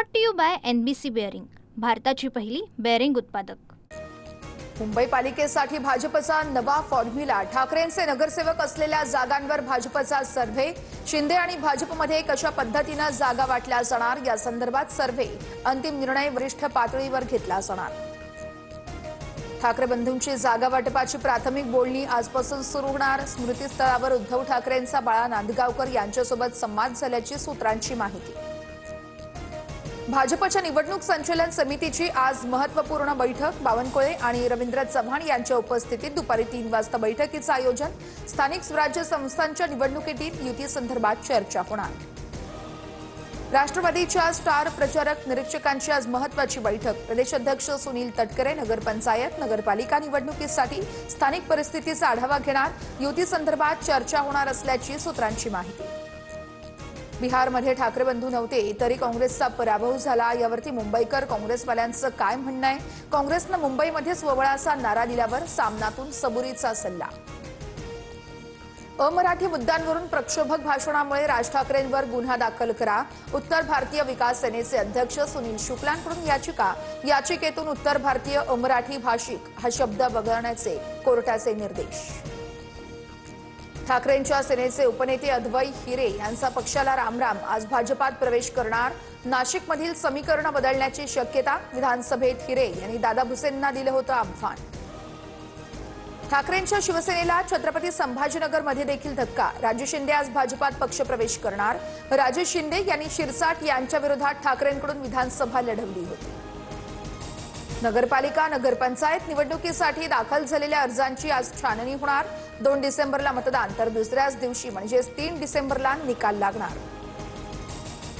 Brought to you by NBC bearing, भारताची पहिली bearing उत्पादक। मुंबई पालिकेसाठी भाजपचा नवा फॉर्म्युला। ठाकरेंचे नगरसेवक असलेल्या जागांवर भाजपचा सर्व्हे। शिंदे आणि भाजपमध्ये कशा पद्धतीने जागा वाटल्या जाणार या संदर्भात सर्व्हे। अंतिम निर्णय वरिष्ठ पातळीवर घेतला जाणार। ठाकरे बंधूंची जागा वाटपाची प्राथमिक बोलणी आजपासून सुरू होणार। स्मृतीस्थळावर उद्धव ठाकरेंचा बाळा नांदगावकर यांच्यासोबत संवाद झाल्याची सूत्रांची माहिती। भाजपच्या निवडणूक संचालन समितीची आज महत्त्वपूर्ण बैठक। बावनकुळे आणि रवींद्र चव्हाण यांच्या उपस्थितीत दुपारी 3 वाजता बैठकीचं आयोजन। स्थानिक स्वराज्य संस्थांच्या निवडणुकीतील युती संदर्भात चर्चा होणार। राष्ट्रवादीच्या स्टार प्रचारक निरीक्षकांची आज महत्त्वाची बैठक। प्रदेशाध्यक्ष सुनील तटकरे नगरपंचायत नगरपालिका निवडणुकीसाठी स्थानिक परिस्थितीचा आढावा घेणार। युती संदर्भात चर्चा होणार असल्याची सूत्रांची माहिती। बिहारमध्ये ठाकरे बंधू नव्हते तरी काँग्रेसचा पराभव झाला, यावरती मुंबईकर काँग्रेसवाल्यांचं काय म्हणणं आहे? काँग्रेसनं मुंबईमध्ये स्वबळाचा नारा दिल्यावर सामनातून सबुरीचा सल्ला। अमराठी मुद्द्यांवरून प्रक्षोभक भाषणामुळे राज ठाकरेंवर गुन्हा दाखल करा। उत्तर भारतीय विकास सेनेचे अध्यक्ष सुनील शुक्लांकडून याचिका। याचिकेतून उत्तर भारतीय अमराठी भाषिक हा शब्द वगळण्याचे कोर्टाचे निर्देश। ठाकरेंच्या सेनेचे उपनेते अद्वै हिरे यांचा पक्षाला रामराम। आज भाजपात प्रवेश करणार। नाशिकमधील समीकरण बदलण्याची शक्यता। विधानसभेत हिरे यांनी दादा भुसेंना दिलं होतं आव्हान। ठाकरेंच्या शिवसेनेला छत्रपती संभाजीनगरमध्ये देखील धक्का। राजेश शिंदे आज भाजपात पक्षप्रवेश करणार। राजेश शिंदे यांनी शिरसाट यांच्या विरोधात ठाकरेंकडून विधानसभा लढवली होती। नगरपालिका नगरपंचायत निवडणुकीसाठी दाखल झालेल्या अर्जांची आज छाननी होणार। 2 डिसेंबरला मतदान तर दुसऱ्याच दिवशी म्हणजेच 3 डिसेंबरला निकाल लागणार।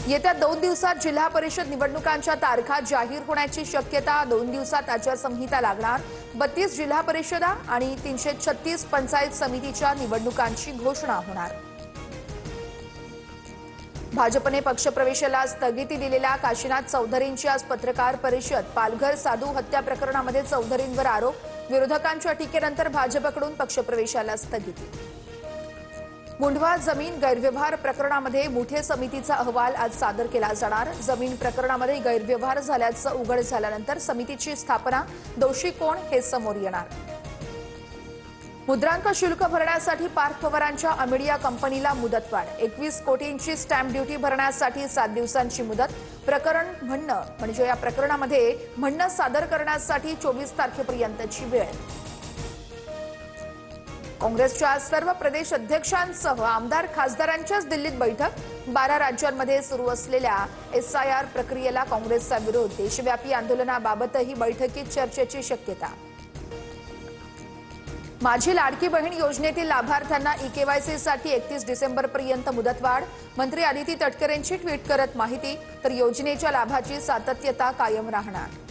येत्या 2 दिवसात जिल्हा परिषद निवडणुकांच्या तारखा जाहीर होण्याची शक्यता। 2 दिवसात आचारसंहिता लागणार। 32 जिल्हा परिषदा आणि 336 पंचायत समितीच्या निवडणुकांची घोषणा होणार। भाजपने पक्षप्रवेशाला स्थगिती दिलेल्या काशीनाथ चौधरींची आज पत्रकार परिषद। पालघर साधू हत्या प्रकरणामध्ये चौधरींवर आरोप। विरोधकांच्या टीकेनंतर भाजपकडून पक्षप्रवेशाला स्थगिती। मुंढवा जमीन गैरव्यवहार प्रकरणामध्ये मुठे समितीचा अहवाल आज सादर केला जाणार। जमीन प्रकरणामध्ये गैरव्यवहार झाल्याचं उघड झाल्यानंतर समितीची स्थापना। दोषी कोण हे समोर येणार। मुद्रांक शुल्क भरण्यासाठी पार्थ पवारांच्या अमेडिया कंपनीला मुदतवाढ। 21 कोटींची स्टॅम्प ड्युटी भरण्यासाठी 7 दिवसांची मुदत। प्रकरण म्हणणं म्हणजे या प्रकरणामध्ये म्हणणं सादर करण्यासाठी 24 तारखेपर्यंतची वेळ। काँग्रेसच्या सर्व प्रदेश अध्यक्षांसह आमदार खासदारांच्याच दिल्लीत बैठक। 12 राज्यांमध्ये सुरू असलेल्या SIR प्रक्रियेला काँग्रेसचा विरोध। देशव्यापी आंदोलनाबाबतही बैठकीत चर्चेची शक्यता। माझी लाडकी बहीण योजनेतील लाभार्थ्यांना eKYC साठी 31 डिसेंबरपर्यंत मुदतवाढ। मंत्री आदिती तटकरेंची ट्विट करत माहिती। तर योजनेच्या लाभाची सातत्यता कायम राहणार।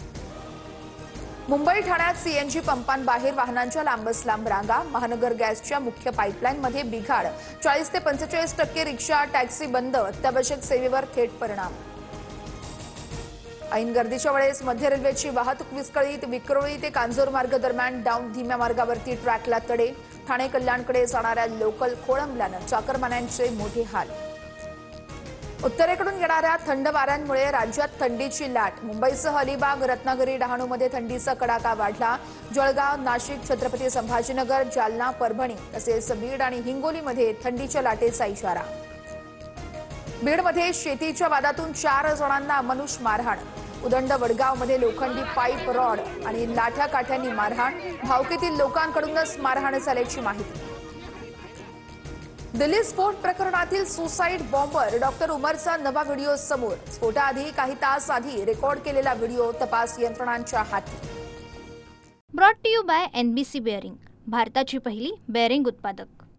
मुंबई ठाण्यात CNG पंपांबाहेर वाहनांच्या लांबच लांब रांगा। महानगर गॅसच्या मुख्य पाईपलाईनमध्ये बिघाड। 40 ते 45% रिक्षा टॅक्सी बंद। अत्यावश्यक सेवेवर थेट परिणाम। ऐन गर्दीच्या वेळेस मध्य रेल्वेची वाहतूक विस्कळीत। विक्रोळी ते कांजूरमार्ग दरम्यान डाऊन धीम्या मार्गावरती ट्रॅकला तडे। ठाणे कल्याणकडे जाणाऱ्या लोकल खोळंबल्यानं चाकरमान्यांचे मोठे हाल। उत्तरेकडून येणाऱ्या थंड वाऱ्यांमुळे राज्यात थंडीची लाट। मुंबईसह अलिबाग रत्नागिरी डहाणूमध्ये थंडीचा कडाका वाढला। जळगाव नाशिक छत्रपती संभाजीनगर जालना परभणी तसेच बीड आणि हिंगोलीमध्ये थंडीच्या लाटेचा इशारा। बीडमध्ये शेतीच्या वादातून 4 जणांना अमानुष मारहाण। उदंड वडगावमध्ये लोखंडी पाईप रॉड आणि लाठ्या काठ्यांनी मारहाण। भावकीतील लोकांकडूनच मारहाण झाल्याची माहिती। दिल्ली स्फोट प्रकरणातील सुसाईड बॉम्बर डॉक्टर उमरचा नवा व्हिडिओ समोर। स्फोटाआधी काही तास आधी रेकॉर्ड केलेला व्हिडिओ तपास यंत्रणांच्या हाती। Brought to you by NBC bearing, भारताची पहिली बेअरिंग उत्पादक।